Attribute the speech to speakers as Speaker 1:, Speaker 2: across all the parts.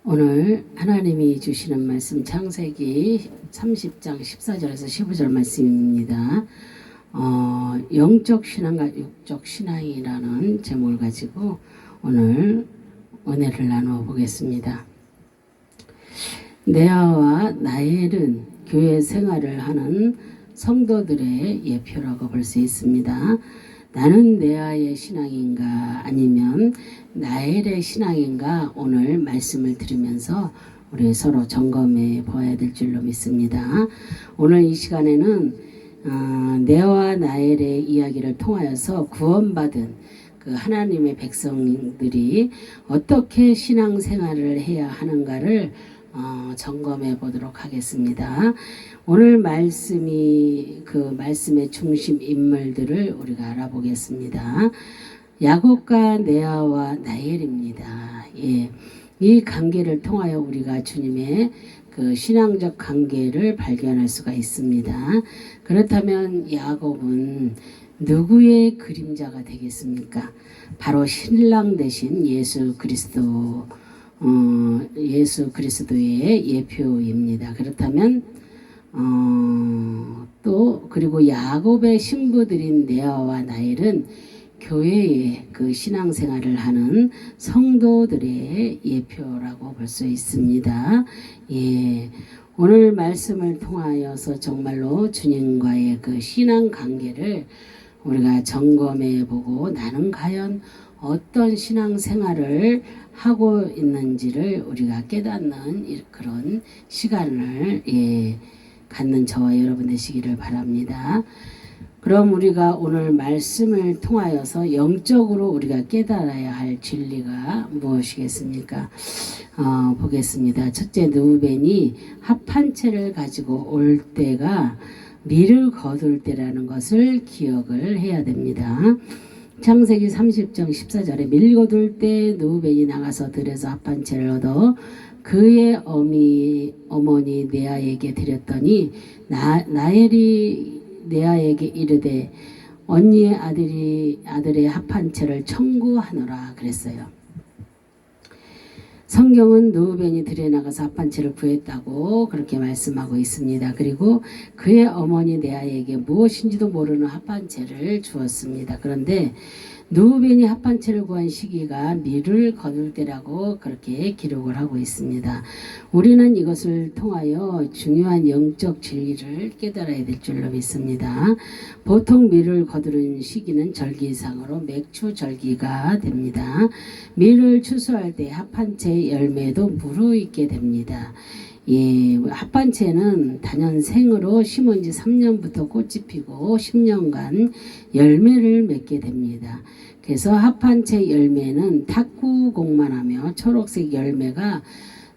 Speaker 1: 오늘 하나님이 주시는 말씀 창세기 30장 14절에서 15절 말씀입니다. 영적 신앙과 육적 신앙이라는 제목을 가지고 오늘 은혜를 나누어 보겠습니다. 레아와 라헬은 교회 생활을 하는 성도들의 예표라고 볼 수 있습니다. 나는 레아의 신앙인가 아니면 라헬의 신앙인가 오늘 말씀을 들으면서 우리 서로 점검해 봐야 될 줄로 믿습니다. 오늘 이 시간에는 레아와 라헬의 이야기를 통하여서 구원받은 그 하나님의 백성들이 어떻게 신앙생활을 해야 하는가를 점검해 보도록 하겠습니다. 오늘 말씀이 그 말씀의 중심 인물들을 우리가 알아보겠습니다. 야곱과 레아와 라헬입니다. 이 관계를 통하여 우리가 주님의 그 신앙적 관계를 발견할 수가 있습니다. 그렇다면 야곱은 누구의 그림자가 되겠습니까? 바로 신랑 되신 예수 그리스도의 예표입니다. 그렇다면 또 그리고 야곱의 신부들인 레아와 라헬은 교회의 그 신앙생활을 하는 성도들의 예표라고 볼 수 있습니다. 오늘 말씀을 통하여서 정말로 주님과의 그 신앙 관계를 우리가 점검해 보고 나는 과연 어떤 신앙생활을 하고 있는지를 우리가 깨닫는 그런 시간을 갖는 저와 여러분 되시기를 바랍니다. 그럼 우리가 오늘 말씀을 통하여서 영적으로 우리가 깨달아야 할 진리가 무엇이겠습니까? 보겠습니다. 첫째, 르우벤이 합 한 채를 가지고 올 때가 밀을 거둘 때라는 것을 기억을 해야 됩니다. 창세기 30장 14절에 밀 거둘 때 르우벤이 나가서 들에서 합 한 채를 얻어 그의 어머니 레아에게 드렸더니 라헬이 레아에게 이르되 언니의 아들의 합 한 채를 청구하노라 그랬어요. 성경은 르우벤이 들에 나가서 합 한 채를 구했다고 그렇게 말씀하고 있습니다. 그리고 그의 어머니 레아에게 무엇인지도 모르는 합 한 채를 주었습니다. 그런데 르우벤이 합 한 채를 구한 시기가 밀을 거둘 때라고 그렇게 기록을 하고 있습니다. 우리는 이것을 통하여 중요한 영적 진리를 깨달아야 될 줄로 믿습니다. 보통 밀을 거두는 시기는 절기상으로 맥추 절기가 됩니다. 밀을 추수할 때 합 한 채 열매도 무르익게 됩니다. 합 한 채는 단연생으로 심은 지 3년부터 꽃이 피고 10년간 열매를 맺게 됩니다. 그래서 합 한 채 열매는 탁구공만 하며 초록색 열매가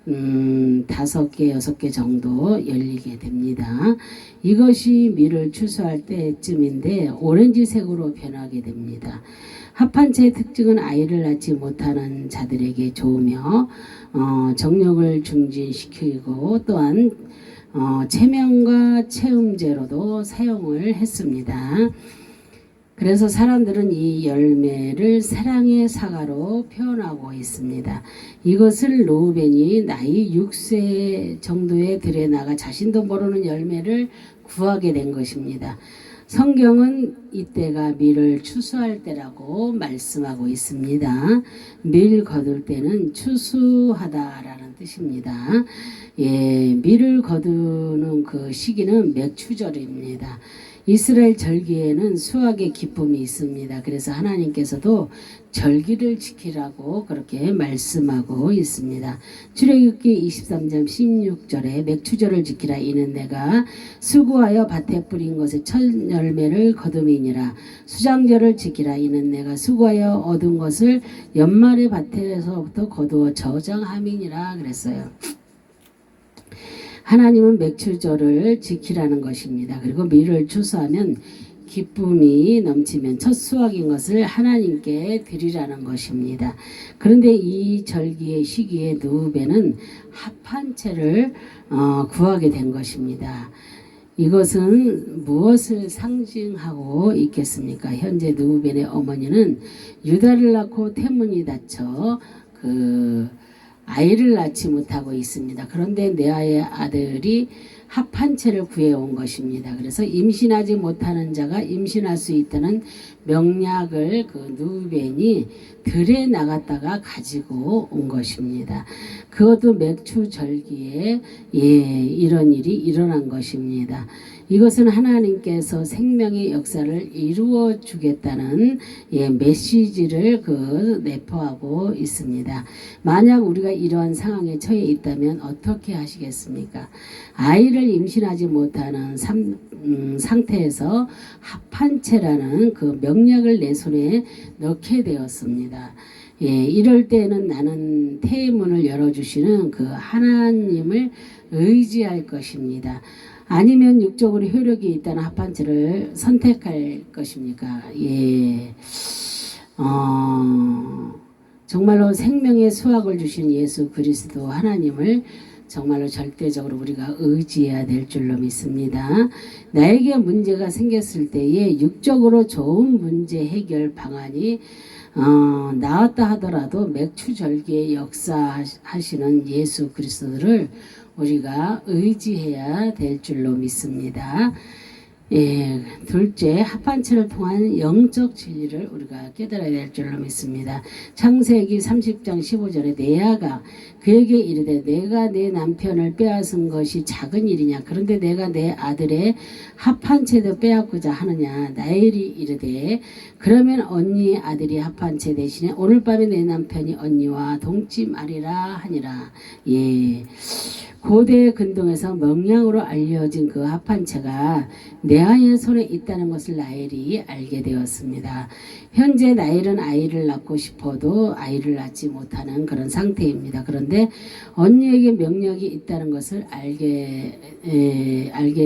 Speaker 1: 5개, 6개 정도 열리게 됩니다. 이것이 밀을 추수할 때쯤인데 오렌지색으로 변하게 됩니다. 합 한 채의 특징은 아이를 낳지 못하는 자들에게 좋으며 정력을 증진시키고 또한 체면과 체음제로도 사용을 했습니다. 그래서 사람들은 이 열매를 사랑의 사과로 표현하고 있습니다. 이것을 르우벤이 나이 6세 정도의 들에 나가 자신도 모르는 열매를 구하게 된 것입니다. 성경은 이때가 밀을 추수할 때라고 말씀하고 있습니다. 밀 거둘 때는 추수하다라는 뜻입니다. 밀을 거두는 그 시기는 맥추절입니다. 이스라엘 절기에는 수확의 기쁨이 있습니다. 그래서 하나님께서도 절기를 지키라고 그렇게 말씀하고 있습니다. 출애굽기 23장 16절에 맥추절을 지키라. 이는 내가 수고하여 밭에 뿌린 것의 첫 열매를 거둠이니라. 수장절을 지키라. 이는 내가 수고하여 얻은 것을 연말의 밭에서부터 거두어 저장함이니라 그랬어요. 하나님은 맥추절을 지키라는 것입니다. 그리고 밀을 추수하면 기쁨이 넘치면 첫 수확인 것을 하나님께 드리라는 것입니다. 그런데 이 절기의 시기에 르우벤은 합 한 채를 구하게 된 것입니다. 이것은 무엇을 상징하고 있겠습니까? 현재 르우벤의 어머니는 유다를 낳고 태문이 다쳐 아이를 낳지 못하고 있습니다. 그런데 레아의 아들이 합한 채를 구해온 것입니다. 그래서 임신하지 못하는 자가 임신할 수 있다는 명약을 그 누벤이 들에 나갔다가 가지고 온 것입니다. 그것도 맥추절기에 이런 일이 일어난 것입니다. 이것은 하나님께서 생명의 역사를 이루어 주겠다는 메시지를 내포하고 있습니다. 만약 우리가 이러한 상황에 처해 있다면 어떻게 하시겠습니까? 아이를 임신하지 못하는 상태에서 합한채라는 그 명령을 내 손에 넣게 되었습니다. 이럴 때는 나는 태문을 열어주시는 그 하나님을 의지할 것입니다. 아니면 육적으로 효력이 있다는 합한체를 선택할 것입니까? 정말로 생명의 수확을 주신 예수 그리스도 하나님을 정말로 절대적으로 우리가 의지해야 될 줄로 믿습니다. 나에게 문제가 생겼을 때에 육적으로 좋은 문제 해결 방안이 나왔다 하더라도 맥추절기에 역사하시는 예수 그리스도를 우리가 의지해야 될 줄로 믿습니다. 둘째, 합한체를 통한 영적 진리를 우리가 깨달아야 될 줄로 믿습니다. 창세기 30장 15절에 레아가 그에게 이르되 내가 내 남편을 빼앗은 것이 작은 일이냐 그런데 내가 내 아들의 합한체도 빼앗고자 하느냐 나엘이 이르되 그러면 언니의 아들이 합한체 대신에 오늘 밤에 내 남편이 언니와 동침하리라 하니라. 고대 근동에서 명량으로 알려진 그 합한체가 레아의 손에 있다는 것을 나엘이 알게 되었습니다. 현재 나엘은 아이를 낳고 싶어도 아이를 낳지 못하는 그런 상태입니다. 그런데 언니에게 명령이 있다는 것을 알게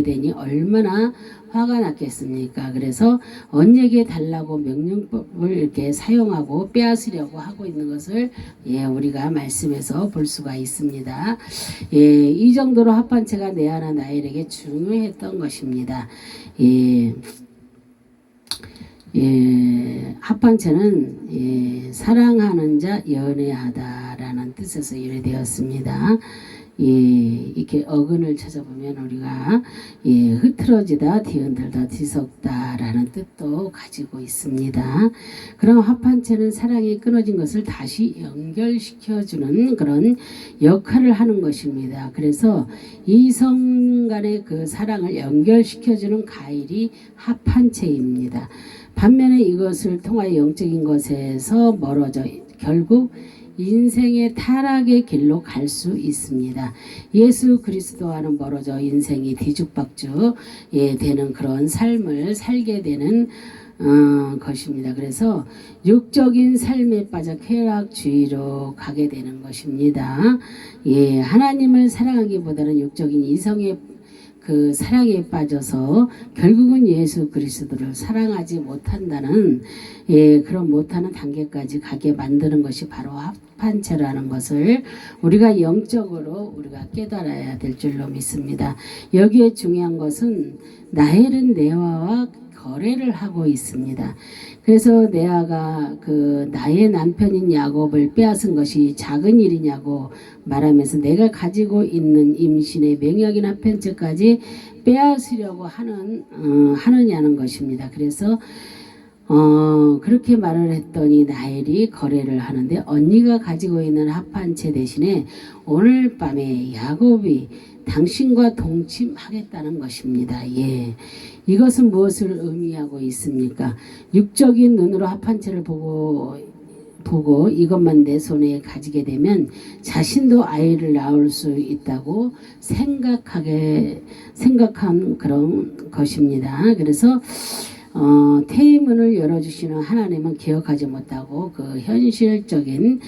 Speaker 1: 되니 얼마나 화가 났겠습니까? 그래서 언니에게 달라고 명령법을 이렇게 사용하고 빼앗으려고 하고 있는 것을 우리가 말씀에서 볼 수가 있습니다. 이 정도로 합한체가 레아나 나엘에게 중요했던 것입니다. 합한체는 사랑하는 자 연애하다라는 뜻에서 유래되었습니다. 이렇게 어근을 찾아보면 우리가 흐트러지다, 뒤흔들다, 뒤섞다라는 뜻도 가지고 있습니다. 그럼 합한체는 사랑이 끊어진 것을 다시 연결시켜주는 그런 역할을 하는 것입니다. 그래서 이성 간의 그 사랑을 연결시켜주는 가일이 합한체입니다. 반면에 이것을 통하여 영적인 것에서 멀어져 결국 인생의 타락의 길로 갈 수 있습니다. 예수 그리스도와는 멀어져 인생이 뒤죽박죽 되는 그런 삶을 살게 되는 것입니다. 그래서 육적인 삶에 빠져 쾌락주의로 가게 되는 것입니다. 하나님을 사랑하기보다는 육적인 이성의 그 사랑에 빠져서 결국은 예수 그리스도를 사랑하지 못한다는 그런 못하는 단계까지 가게 만드는 것이 바로 합한체라는 것을 우리가 영적으로 우리가 깨달아야 될 줄로 믿습니다. 여기에 중요한 것은 나엘은 레아와 거래를 하고 있습니다. 그래서 레아가 그 나의 남편인 야곱을 빼앗은 것이 작은 일이냐고 말하면서 내가 가지고 있는 임신의 명약인 합한체까지 빼앗으려고 하느냐는 것입니다. 그래서 그렇게 말을 했더니 나엘이 거래를 하는데 언니가 가지고 있는 합한체 대신에 오늘 밤에 야곱이 당신과 동침하겠다는 것입니다. 이것은 무엇을 의미하고 있습니까? 육적인 눈으로 합한체를 보고 이것만 내 손에 가지게 되면 자신도 아이를 낳을 수 있다고 생각한 그런 것입니다. 그래서 태의문을 열어주시는 하나님은 기억하지 못하고 그 현실적인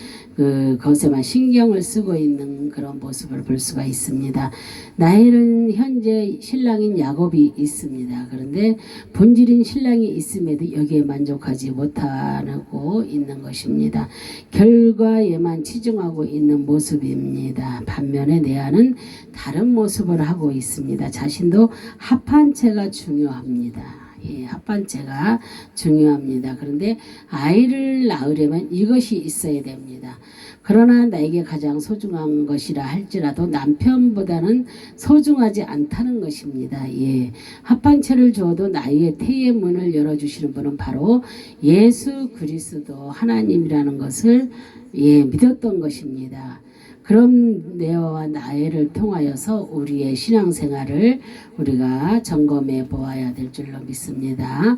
Speaker 1: 것에만 신경을 쓰고 있는 그런 모습을 볼 수가 있습니다. 나엘은 현재 신랑인 야곱이 있습니다. 그런데 본질인 신랑이 있음에도 여기에 만족하지 못하고 있는 것입니다. 결과에만 치중하고 있는 모습입니다. 반면에 레아는 다른 모습을 하고 있습니다. 자신도 합한체가 중요합니다. 예, 합반체가 중요합니다. 그런데 아이를 낳으려면 이것이 있어야 됩니다. 그러나 나에게 가장 소중한 것이라 할지라도 남편보다는 소중하지 않다는 것입니다. 예, 합반체를 주어도 나의 태의 문을 열어주시는 분은 바로 예수 그리스도 하나님이라는 것을 믿었던 것입니다. 그럼 내와 나를 통하여서 우리의 신앙생활을 우리가 점검해 보아야 될 줄로 믿습니다.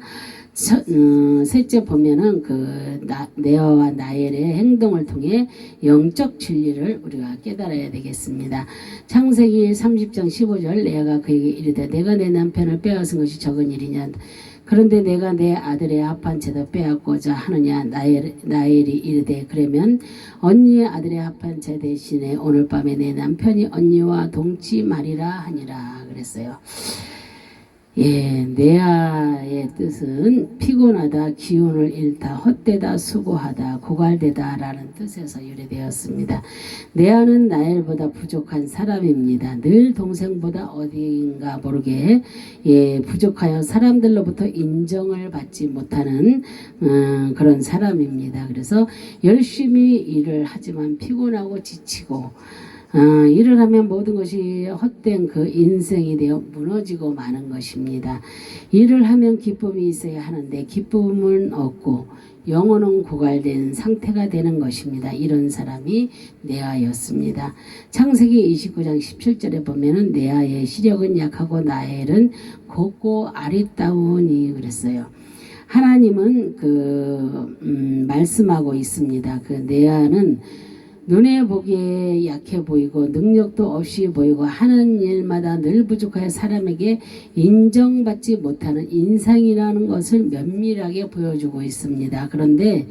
Speaker 1: 셋째 보면은 내와 나엘의 행동을 통해 영적 진리를 우리가 깨달아야 되겠습니다. 창세기 30장 15절 레아가 그에게 이르되 내가 내 남편을 빼앗은 것이 적은 일이냐 그런데 내가 내 아들의 합한채도 빼앗고자 하느냐 나엘이 이르되 그러면 언니의 아들의 합한채 대신에 오늘 밤에 내 남편이 언니와 동치 말이라 하니라 그랬어요. 예, 내아의 뜻은 피곤하다, 기운을 잃다, 헛되다, 수고하다, 고갈되다 라는 뜻에서 유래되었습니다. 내아는 나엘보다 부족한 사람입니다. 늘 동생보다 어딘가 모르게 부족하여 사람들로부터 인정을 받지 못하는 그런 사람입니다. 그래서 열심히 일을 하지만 피곤하고 지치고 일을 하면 모든 것이 헛된 그 인생이 되어 무너지고 마는 것입니다. 일을 하면 기쁨이 있어야 하는데 기쁨은 없고 영혼은 고갈된 상태가 되는 것입니다. 이런 사람이 내아였습니다. 창세기 29장 17절에 보면은 내아의 시력은 약하고 나엘은 곱고 아리따우니 그랬어요. 하나님은 말씀하고 있습니다. 내아는 눈에 보기에 약해 보이고 능력도 없이 보이고 하는 일마다 늘 부족하여 사람에게 인정받지 못하는 인상이라는 것을 면밀하게 보여주고 있습니다. 그런데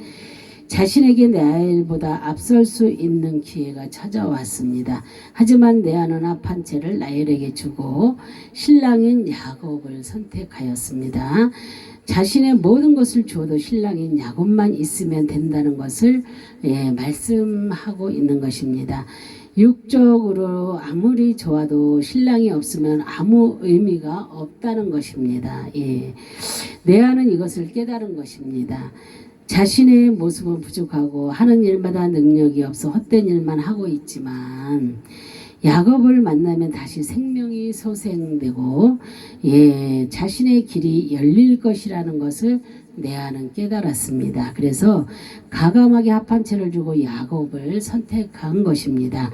Speaker 1: 자신에게 나엘보다 앞설 수 있는 기회가 찾아왔습니다. 하지만 레아는 합한채를 나엘에게 주고 신랑인 야곱을 선택하였습니다. 자신의 모든 것을 주어도 신랑인 야곱만 있으면 된다는 것을 말씀하고 있는 것입니다. 육적으로 아무리 좋아도 신랑이 없으면 아무 의미가 없다는 것입니다. 레아는 이것을 깨달은 것입니다. 자신의 모습은 부족하고 하는 일마다 능력이 없어 헛된 일만 하고 있지만 야곱을 만나면 다시 생명이 소생되고 자신의 길이 열릴 것이라는 것을 레아는 깨달았습니다. 그래서 가감하게 합한채를 주고 야곱을 선택한 것입니다.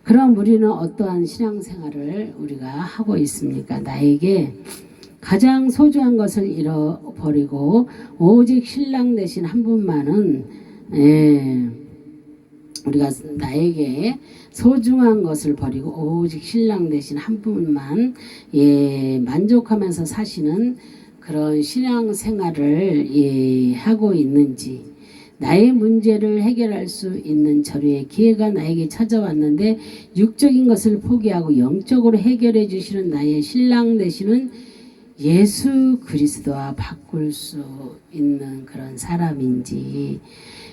Speaker 1: 그럼 우리는 어떠한 신앙생활을 우리가 하고 있습니까? 나에게 가장 소중한 것을 잃어버리고 오직 신랑 되신 한 분만은 우리가 나에게 소중한 것을 버리고 오직 신랑 되신 한 분만 만족하면서 사시는 그런 신앙생활을 하고 있는지 나의 문제를 해결할 수 있는 절호의 기회가 나에게 찾아왔는데 육적인 것을 포기하고 영적으로 해결해 주시는 나의 신랑 되시는 예수 그리스도와 바꿀 수 있는 그런 사람인지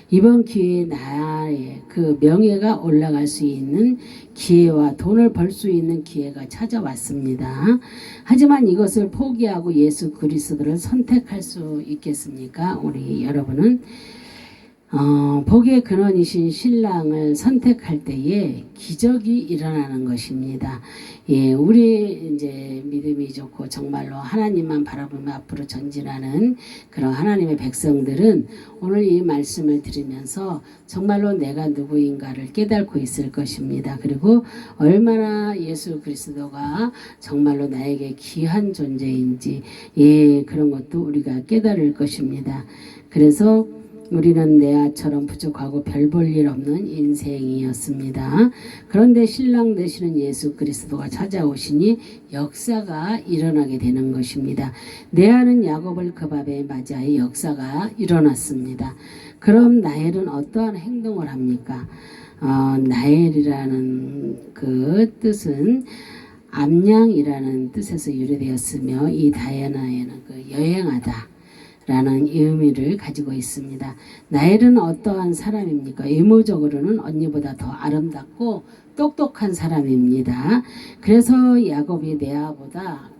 Speaker 1: 이번 기회에 나의 그 명예가 올라갈 수 있는 기회와 돈을 벌 수 있는 기회가 찾아왔습니다. 하지만 이것을 포기하고 예수 그리스도를 선택할 수 있겠습니까? 우리 여러분은 복의 근원이신 신랑을 선택할 때에 기적이 일어나는 것입니다. 우리 이제 믿음이 좋고 정말로 하나님만 바라보며 앞으로 전진하는 그런 하나님의 백성들은 오늘 이 말씀을 들으면서 정말로 내가 누구인가를 깨닫고 있을 것입니다. 그리고 얼마나 예수 그리스도가 정말로 나에게 귀한 존재인지 그런 것도 우리가 깨달을 것입니다. 그래서 우리는 레아처럼 부족하고 별 볼 일 없는 인생이었습니다. 그런데 신랑 되시는 예수 그리스도가 찾아오시니 역사가 일어나게 되는 것입니다. 레아는 야곱을 그 밤에 맞이하여 역사가 일어났습니다. 그럼 나엘은 어떠한 행동을 합니까? 나엘이라는 그 뜻은 암양이라는 뜻에서 유래되었으며 이 다이아나에는 여행하다 라는 의미를 가지고 있습니다. 나엘은 어떠한 사람입니까? 외모적으로는 언니보다 더 아름답고 똑똑한 사람입니다. 그래서 야곱이 레아보다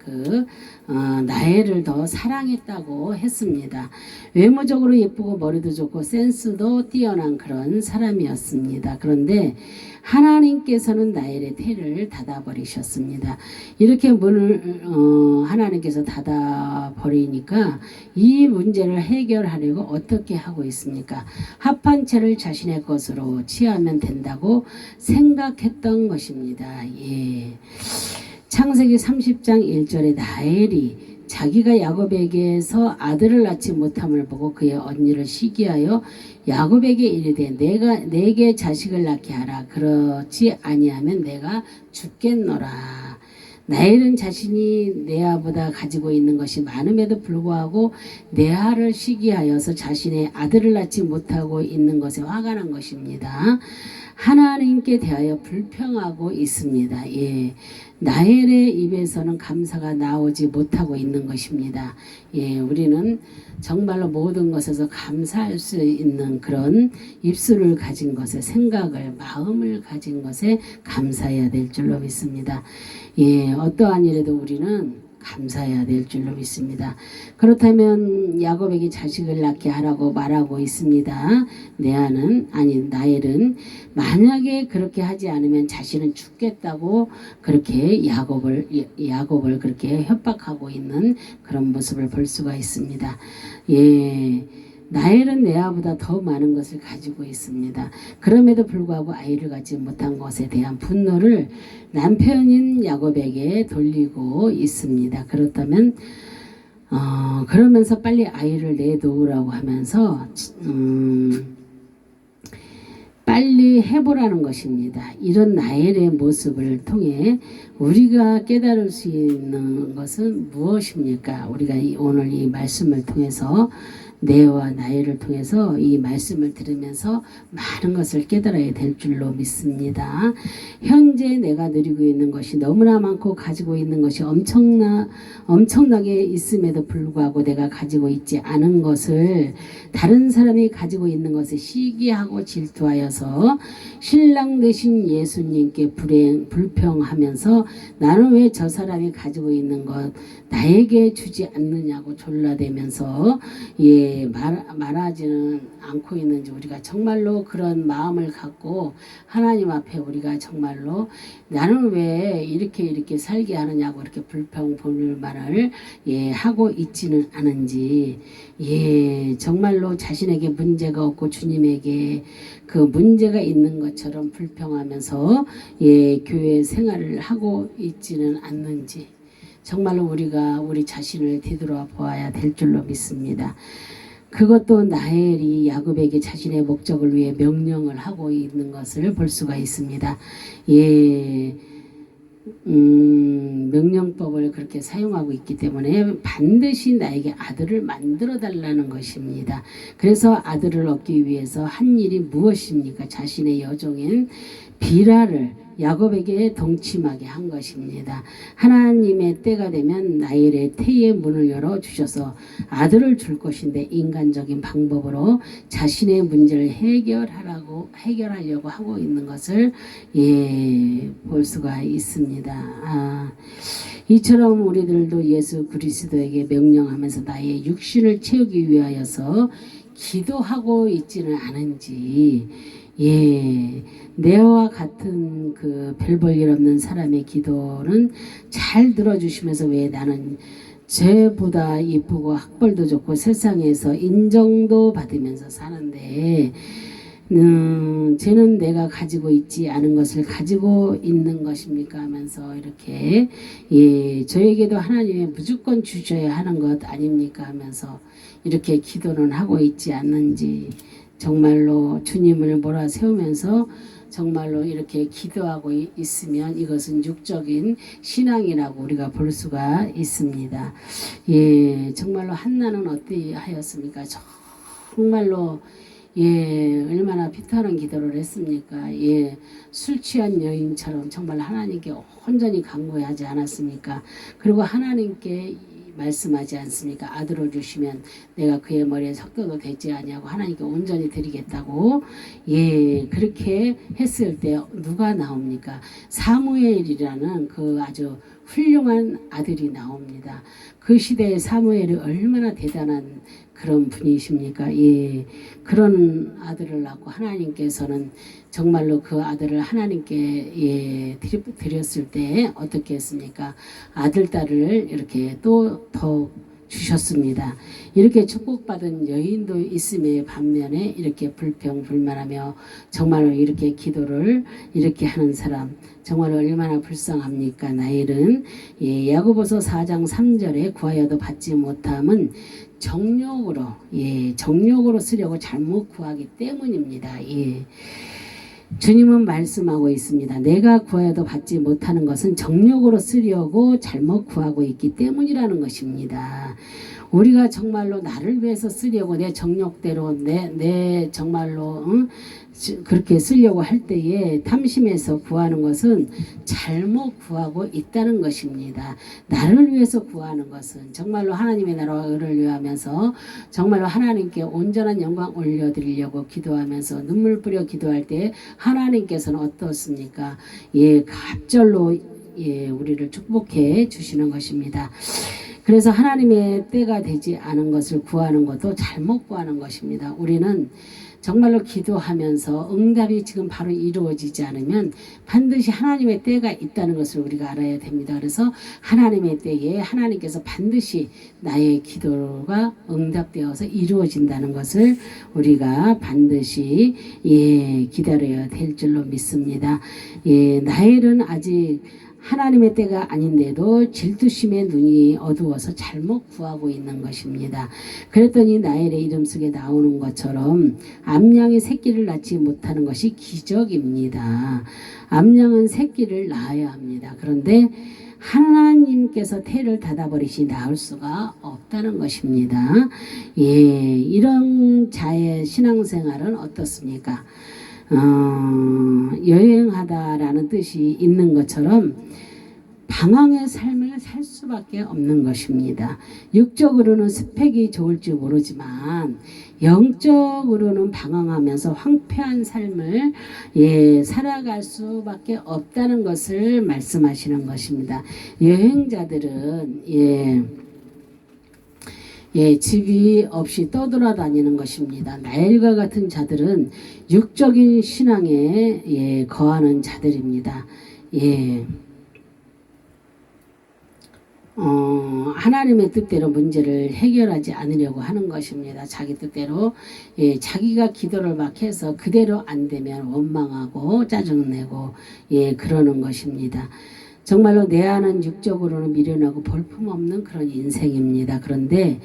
Speaker 1: 나엘을 더 사랑했다고 했습니다. 외모적으로 예쁘고 머리도 좋고 센스도 뛰어난 그런 사람이었습니다. 그런데 하나님께서는 나엘의 태를 닫아버리셨습니다. 이렇게 문을 하나님께서 닫아버리니까 이 문제를 해결하려고 어떻게 하고 있습니까? 합한 채를 자신의 것으로 취하면 된다고 생각했던 것입니다. 예. 창세기 30장 1절에 나엘이 자기가 야곱에게서 아들을 낳지 못함을 보고 그의 언니를 시기하여 야곱에게 이르되 내게 자식을 낳게 하라. 그렇지 아니하면 내가 죽겠노라. 나엘은 자신이 레아보다 가지고 있는 것이 많음에도 불구하고 레아를 시기하여서 자신의 아들을 낳지 못하고 있는 것에 화가 난 것입니다. 하나님께 대하여 불평하고 있습니다. 예. 나엘의 입에서는 감사가 나오지 못하고 있는 것입니다. 예, 우리는 정말로 모든 것에서 감사할 수 있는 그런 입술을 가진 것에, 생각을, 마음을 가진 것에 감사해야 될 줄로 믿습니다. 예, 어떠한 일에도 우리는 감사해야 될 줄로 믿습니다. 그렇다면 야곱에게 자식을 낳게 하라고 말하고 있습니다. 나엘은 만약에 그렇게 하지 않으면 자신은 죽겠다고 그렇게 야곱을 그렇게 협박하고 있는 그런 모습을 볼 수가 있습니다. 예. 나엘은 레아보다 더 많은 것을 가지고 있습니다. 그럼에도 불구하고 아이를 갖지 못한 것에 대한 분노를 남편인 야곱에게 돌리고 있습니다. 그렇다면 그러면서 빨리 아이를 내놓으라고 하면서 빨리 해보라는 것입니다. 이런 나엘의 모습을 통해 우리가 깨달을 수 있는 것은 무엇입니까? 우리가 오늘 이 말씀을 통해서 내와 나엘을 통해서 이 말씀을 들으면서 많은 것을 깨달아야 될 줄로 믿습니다. 현재 내가 누리고 있는 것이 너무나 많고 가지고 있는 것이 엄청나게 있음에도 불구하고 내가 가지고 있지 않은 것을 다른 사람이 가지고 있는 것을 시기하고 질투하여서 신랑 되신 예수님께 불평하면서 나는 왜 저 사람이 가지고 있는 것 나에게 주지 않느냐고 졸라대면서 말하지는 않고 있는지 우리가 정말로 그런 마음을 갖고 하나님 앞에 우리가 정말로 나는 왜 이렇게 살게 하느냐고 이렇게 불평불만을 하고 있지는 않은지 정말로 자신에게 문제가 없고 주님에게 그 문제가 있는 것처럼 불평하면서 교회 생활을 하고 있지는 않는지 정말로 우리가 우리 자신을 되돌아보아야 될 줄로 믿습니다. 그것도 나엘이 야곱에게 자신의 목적을 위해 명령을 하고 있는 것을 볼 수가 있습니다. 명령법을 그렇게 사용하고 있기 때문에 반드시 나에게 아들을 만들어 달라는 것입니다. 그래서 아들을 얻기 위해서 한 일이 무엇입니까? 자신의 여종인 비라를 야곱에게 동침하게 한 것입니다. 하나님의 때가 되면 나엘의 태의 문을 열어 주셔서 아들을 줄 것인데 인간적인 방법으로 자신의 문제를 해결하려고 하고 있는 것을 볼 수가 있습니다. 이처럼 우리들도 예수 그리스도에게 명령하면서 나의 육신을 채우기 위하여서 기도하고 있지는 않은지 내와 같은 그 별 볼 일 없는 사람의 기도는 잘 들어주시면서 왜 나는 쟤보다 이쁘고 학벌도 좋고 세상에서 인정도 받으면서 사는데 쟤는 내가 가지고 있지 않은 것을 가지고 있는 것입니까 하면서 이렇게 저에게도 하나님이 무조건 주셔야 하는 것 아닙니까 하면서 이렇게 기도는 하고 있지 않는지 정말로 주님을 몰아세우면서 정말로 이렇게 기도하고 있으면 이것은 육적인 신앙이라고 우리가 볼 수가 있습니다. 정말로 한나는 어떠하였습니까? 정말로 얼마나 피타는 기도를 했습니까? 술 취한 여인처럼 정말 하나님께 온전히 간구하지 않았습니까? 그리고 하나님께 말씀하지 않습니까? 아들을 주시면 내가 그의 머리에 석도도 되지 아니하고 하나님께 온전히 드리겠다고. 예, 그렇게 했을 때 누가 나옵니까? 사무엘이라는 그 아주 훌륭한 아들이 나옵니다. 그 시대의 사무엘이 얼마나 대단한 그런 분이십니까? 예, 그런 아들을 낳고 하나님께서는 정말로 그 아들을 하나님께 예, 드렸을 때 어떻게 했습니까? 아들, 딸을 이렇게 또 더 주셨습니다. 이렇게 축복받은 여인도 있음에 반면에 이렇게 불평불만하며 정말로 이렇게 기도를 이렇게 하는 사람 정말 얼마나 불쌍합니까? 나일은. 예, 야고보서 4장 3절에 구하여도 받지 못함은 정욕으로, 예, 정욕으로 쓰려고 잘못 구하기 때문입니다. 예. 주님은 말씀하고 있습니다. 내가 구하여도 받지 못하는 것은 정욕으로 쓰려고 잘못 구하고 있기 때문이라는 것입니다. 우리가 정말로 나를 위해서 쓰려고 내 정욕대로 내 정말로 그렇게 쓰려고 할 때에 탐심해서 구하는 것은 잘못 구하고 있다는 것입니다. 나를 위해서 구하는 것은 정말로 하나님의 나라를 위하면서 정말로 하나님께 온전한 영광 올려드리려고 기도하면서 눈물 뿌려 기도할 때 하나님께서는 어떻습니까? 예, 갑절로 예, 우리를 축복해 주시는 것입니다. 그래서 하나님의 때가 되지 않은 것을 구하는 것도 잘못 구하는 것입니다. 우리는 정말로 기도하면서 응답이 지금 바로 이루어지지 않으면 반드시 하나님의 때가 있다는 것을 우리가 알아야 됩니다. 그래서 하나님의 때에 하나님께서 반드시 나의 기도가 응답되어서 이루어진다는 것을 우리가 반드시 예, 기다려야 될 줄로 믿습니다. 예, 나엘은 아직 하나님의 때가 아닌데도 질투심의 눈이 어두워서 잘못 구하고 있는 것입니다. 그랬더니 나엘의 이름 속에 나오는 것처럼 암양이 새끼를 낳지 못하는 것이 기적입니다. 암양은 새끼를 낳아야 합니다. 그런데 하나님께서 태를 닫아버리시 낳을 수가 없다는 것입니다. 예, 이런 자의 신앙생활은 어떻습니까? 여행하다라는 뜻이 있는 것처럼 방황의 삶을 살 수밖에 없는 것입니다. 육적으로는 스펙이 좋을지 모르지만 영적으로는 방황하면서 황폐한 삶을 예, 살아갈 수밖에 없다는 것을 말씀하시는 것입니다. 여행자들은 예, 집이 없이 떠돌아다니는 것입니다. 나엘과 같은 자들은 육적인 신앙에 예, 거하는 자들입니다. 예. 하나님의 뜻대로 문제를 해결하지 않으려고 하는 것입니다. 자기 뜻대로 예, 자기가 기도를 막 해서 그대로 안 되면 원망하고 짜증내고 예, 그러는 것입니다. 정말로 내 안은 육적으로는 미련하고 볼품없는 그런 인생입니다. 그런데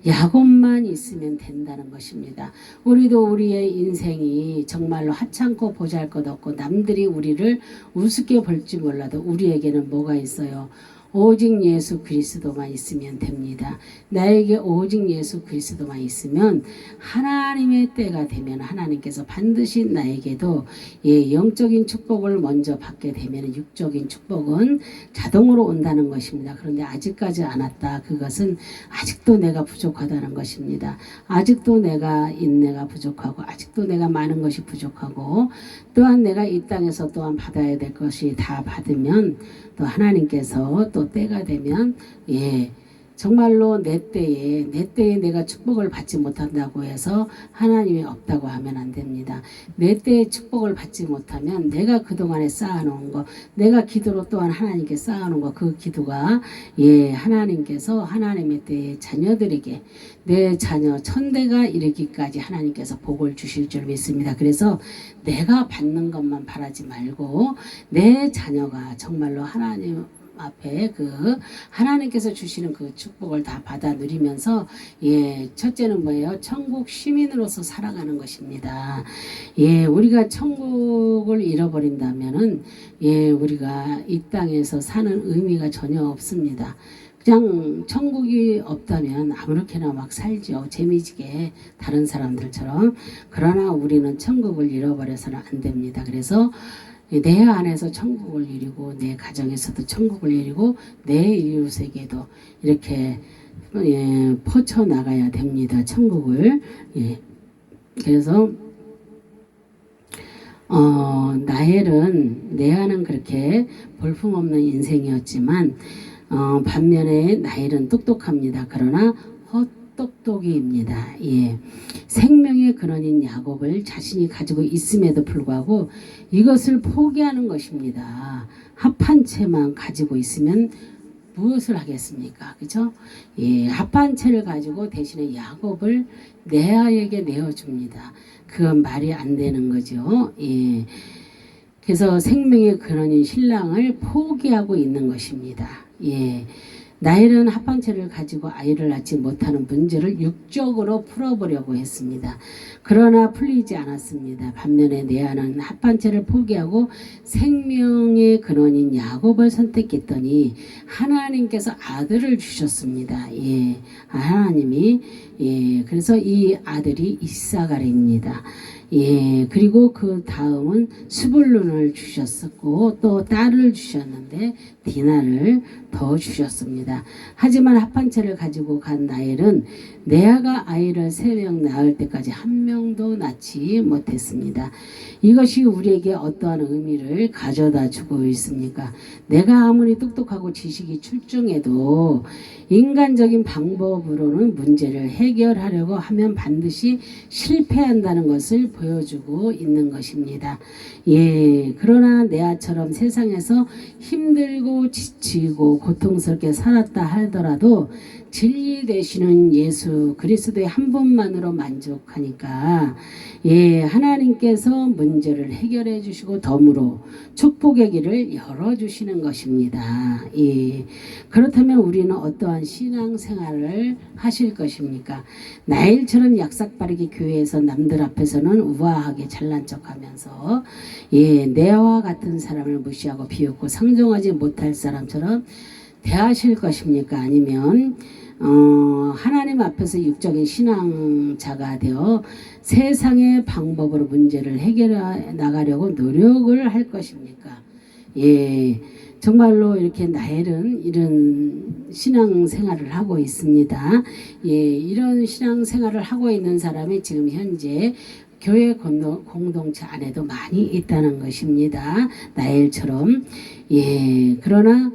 Speaker 1: 야곱만 있으면 된다는 것입니다. 우리도 우리의 인생이 정말로 하찮고 보잘것없고 남들이 우리를 우습게 볼지 몰라도 우리에게는 뭐가 있어요? 오직 예수 그리스도만 있으면 됩니다. 나에게 오직 예수 그리스도만 있으면 하나님의 때가 되면 하나님께서 반드시 나에게도 예, 영적인 축복을 먼저 받게 되면 육적인 축복은 자동으로 온다는 것입니다. 그런데 아직까지 안 왔다. 그것은 아직도 내가 부족하다는 것입니다. 아직도 내가 인내가 부족하고 아직도 내가 많은 것이 부족하고 또한 내가 이 땅에서 또한 받아야 될 것이 다 받으면 또 하나님께서 또 때가 되면 예, 정말로 내 때에 내가 축복을 받지 못한다고 해서 하나님이 없다고 하면 안 됩니다. 내 때에 축복을 받지 못하면 내가 그동안에 쌓아놓은 거, 내가 기도로 또한 하나님께 쌓아놓은 거, 그 기도가 예, 하나님께서 하나님의 때에 자녀들에게 내 자녀 천대가 이르기까지 하나님께서 복을 주실 줄 믿습니다. 그래서 내가 받는 것만 바라지 말고 내 자녀가 정말로 하나님 앞에 그 하나님께서 주시는 그 축복을 다 받아 누리면서 예, 첫째는 뭐예요? 천국 시민으로서 살아가는 것입니다. 예, 우리가 천국을 잃어버린다면은 예, 우리가 이 땅에서 사는 의미가 전혀 없습니다. 그냥 천국이 없다면 아무렇게나 막 살죠. 재미지게 다른 사람들처럼. 그러나 우리는 천국을 잃어버려서는 안 됩니다. 그래서 내 안에서 천국을 이루고 내 가정에서도 천국을 이루고 내 이웃에게도 이렇게 퍼쳐 나가야 됩니다. 천국을. 그래서 나엘은 내아는 그렇게 볼품없는 인생이었지만 반면에 나엘은 똑똑합니다. 그러나 헛똑똑이입니다. 생명의 근원인 야곱을 자신이 가지고 있음에도 불구하고 이것을 포기하는 것입니다. 합한 채만 가지고 있으면 무엇을 하겠습니까? 그죠? 합한 채를 가지고 대신에 야곱을 레아에게 내어줍니다. 그건 말이 안 되는 거죠. 그래서 생명의 근원인 신랑을 포기하고 있는 것입니다. 나엘은 합방체를 가지고 아이를 낳지 못하는 문제를 육적으로 풀어보려고 했습니다. 그러나 풀리지 않았습니다. 반면에 레아는 합방체를 포기하고 생명의 근원인 야곱을 선택했더니 하나님께서 아들을 주셨습니다. 하나님이 그래서 이 아들이 이사갈입니다. 그리고 그 다음은 스불룬을 주셨었고 또 딸을 주셨는데 디나를 더 주셨습니다. 하지만 합한체를 가지고 간 나엘은 레아가 아이를 3명 낳을 때까지 한 명도 낳지 못했습니다. 이것이 우리에게 어떠한 의미를 가져다 주고 있습니까? 내가 아무리 똑똑하고 지식이 출중해도 인간적인 방법으로는 문제를 해결하려고 하면 반드시 실패한다는 것을 보여주고 있는 것입니다. 그러나 레아처럼 세상에서 힘들고 지치고 고통스럽게 살았다 하더라도 진리 되시는 예수 그리스도의 한 분만으로 만족하니까 하나님께서 문제를 해결해 주시고 덤으로 축복의 길을 열어주시는 것입니다. 그렇다면 우리는 어떠한 신앙생활을 하실 것입니까? 나일처럼 약삭빠르게 교회에서 남들 앞에서는 우아하게 잘난 척하면서 내와 같은 사람을 무시하고 비웃고 상종하지 못할 사람처럼 대하실 것입니까? 아니면 하나님 앞에서 육적인 신앙자가 되어 세상의 방법으로 문제를 해결해 나가려고 노력을 할 것입니까? 정말로 이렇게 나엘은 이런 신앙생활을 하고 있습니다. 이런 신앙생활을 하고 있는 사람이 지금 현재 교회 공동체 안에도 많이 있다는 것입니다. 나엘처럼. 그러나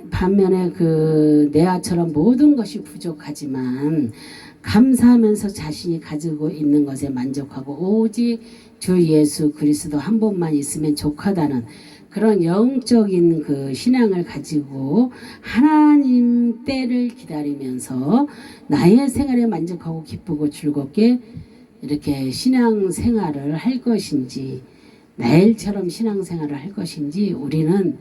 Speaker 1: 반면에 그 레아처럼 모든 것이 부족하지만 감사하면서 자신이 가지고 있는 것에 만족하고 오직 주 예수 그리스도 한 분만 있으면 족하다는 그런 영적인 그 신앙을 가지고 하나님 때를 기다리면서 나의 생활에 만족하고 기쁘고 즐겁게 이렇게 신앙생활을 할 것인지 나엘처럼 신앙생활을 할 것인지 우리는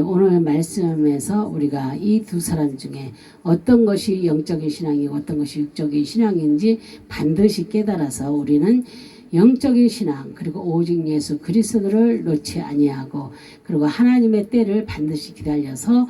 Speaker 1: 오늘 말씀에서 우리가 이 두 사람 중에 어떤 것이 영적인 신앙이고 어떤 것이 육적인 신앙인지 반드시 깨달아서 우리는 영적인 신앙 그리고 오직 예수 그리스도를 놓지 아니하고 그리고 하나님의 때를 반드시 기다려서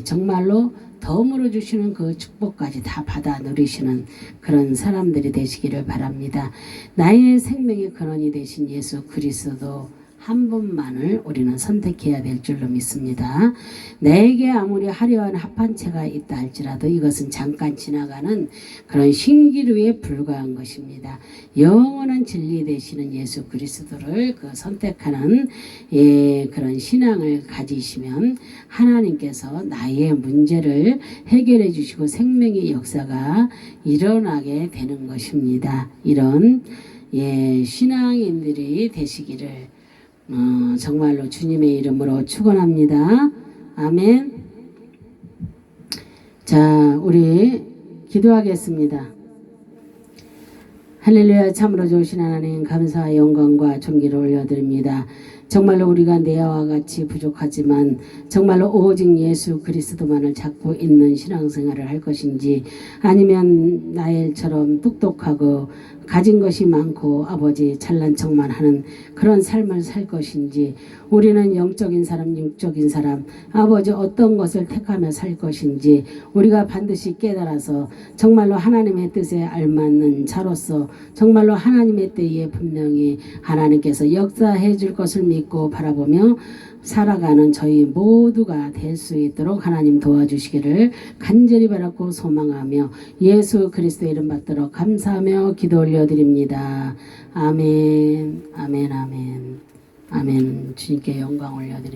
Speaker 1: 정말로 덤으로 주시는 그 축복까지 다 받아 누리시는 그런 사람들이 되시기를 바랍니다. 나의 생명의 근원이 되신 예수 그리스도 한 분만을 우리는 선택해야 될 줄로 믿습니다. 내게 아무리 화려한 합한체가 있다 할지라도 이것은 잠깐 지나가는 그런 신기루에 불과한 것입니다. 영원한 진리 되시는 예수 그리스도를 선택하는 그런 신앙을 가지시면 하나님께서 나의 문제를 해결해 주시고 생명의 역사가 일어나게 되는 것입니다. 이런 신앙인들이 되시기를 정말로 주님의 이름으로 축원합니다. 아멘. 자, 우리 기도하겠습니다. 할렐루야. 참으로 좋으신 하나님 감사와 영광과 존귀를 올려드립니다. 정말로 우리가 내와 같이 부족하지만 정말로 오직 예수 그리스도만을 찾고 있는 신앙생활을 할 것인지 아니면 나엘처럼 똑똑하고 가진 것이 많고 아버지 잘난 척만 하는 그런 삶을 살 것인지, 우리는 영적인 사람 육적인 사람 아버지 어떤 것을 택하며 살 것인지 우리가 반드시 깨달아서 정말로 하나님의 뜻에 알맞는 자로서 정말로 하나님의 때에 분명히 하나님께서 역사해 줄 것을 믿고 바라보며 살아가는 저희 모두가 될 수 있도록 하나님 도와주시기를 간절히 바라고 소망하며 예수 그리스도의 이름 받들어 감사하며 기도 올려드립니다. 아멘, 아멘, 아멘, 아멘. 주님께 영광 올려드립니다.